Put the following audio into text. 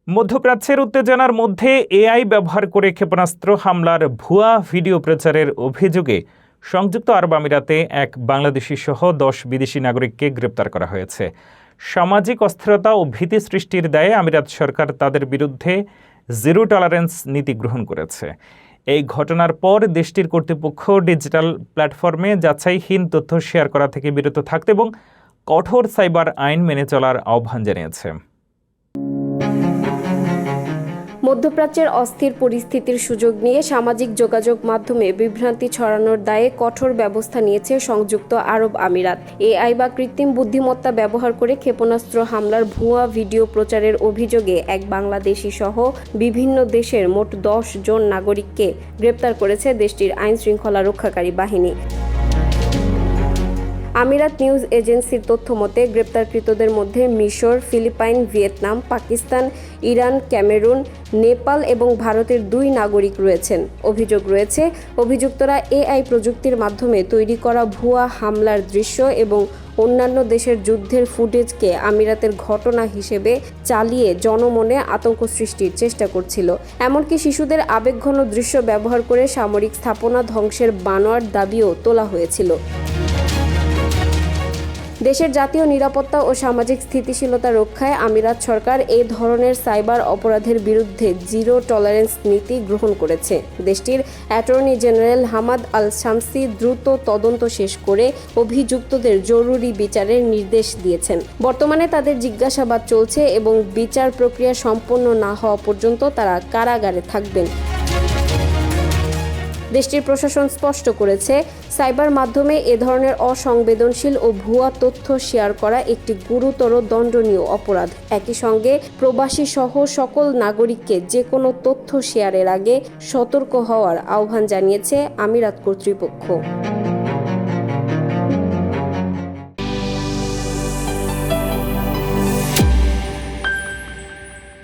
মধ্যপ্রাচ্যের উত্তেজনার মধ্যে এআই ব্যবহার করে ক্ষেপণাস্ত্র হামলার ভুয়া ভিডিও প্রচারের অভিযোগে সংযুক্ত আরব আমিরাতে এক বাংলাদেশি সহ ১০ বিদেশি নাগরিককে গ্রেপ্তার করা হয়েছে। সামাজিক অস্থিরতা ও ভীতি সৃষ্টির দায়ে আমিরাত সরকার তাদের বিরুদ্ধে জিরো টলারেন্স নীতি গ্রহণ করেছে। এই ঘটনার পর দেশটির কর্তৃপক্ষ ডিজিটাল প্ল্যাটফর্মে যাচাইহীন তথ্য শেয়ার করা থেকে বিরত থাকতে এবং কঠোর সাইবার আইন মেনে চলার আহ্বান জানিয়েছে। মধ্যপ্রাচ্যের অস্থির পরিস্থিতির সুযোগ নিয়ে সামাজিক যোগাযোগ মাধ্যমে বিভ্রান্তি ছড়ানোর দায়ে কঠোর ব্যবস্থা নিয়েছে সংযুক্ত আরব আমিরাত। এআই বা কৃত্রিম বুদ্ধিমত্তা ব্যবহার করে ক্ষেপণাস্ত্র হামলার ভুয়া ভিডিও প্রচারের অভিযোগে এক বাংলাদেশি সহ বিভিন্ন দেশের মোট ১০ জন নাগরিককে গ্রেপ্তার করেছে দেশটির আইন শৃঙ্খলা রক্ষাকারী বাহিনী। আমিরাত নিউজ এজেন্সির তথ্য মতে গ্রেপ্তারকৃতদের মধ্যে মিশর, Philippines, Vietnam, Pakistan, Iran, Cameroon, Nepal এবং ভারতের ২ নাগরিক রয়েছেন। অভিযোগ রয়েছে অভিযুক্তরা এআই প্রযুক্তির মাধ্যমে তৈরি করা ভুয়া হামলার দৃশ্য এবং অন্যান্য দেশের যুদ্ধের ফুটেজকে আমিরাতের ঘটনা হিসেবে চালিয়ে জনমনে আতঙ্ক সৃষ্টির চেষ্টা করছিল। এমনকি শিশুদের আবেগঘন দৃশ্য ব্যবহার করে সামরিক স্থাপনা ধ্বংসের বানোয়াট দাবিও তোলা হয়েছিল। দেশের জাতীয় নিরাপত্তা ও সামাজিক স্থিতিশীলতা রক্ষায় আমিরাত সরকার এই ধরনের সাইবার অপরাধের বিরুদ্ধে জিরো টলারেন্স নীতি গ্রহণ করেছে। দেশটির attorney general Hamad Al Samsi দ্রুত তদন্ত শেষ করে অভিযুক্তদের জরুরি বিচারের নির্দেশ দিয়েছেন। বর্তমানে তাদের জিজ্ঞাসাবাদ চলছে এবং বিচার প্রক্রিয়া সম্পন্ন না হওয়া পর্যন্ত তারা কারাগারে থাকবেন। দেশটির প্রশাসন স্পষ্ট করেছে, সাইবার মাধ্যমে এ ধরনের অসংবেদনশীল ও ভুয়া তথ্য শেয়ার করা একটি গুরুতর দণ্ডনীয় অপরাধ। একই সঙ্গে প্রবাসী সহ সকল নাগরিককে যে কোনো তথ্য শেয়ারের আগে সতর্ক হওয়ার আহ্বান জানিয়েছে আমিরাত কর্তৃপক্ষ।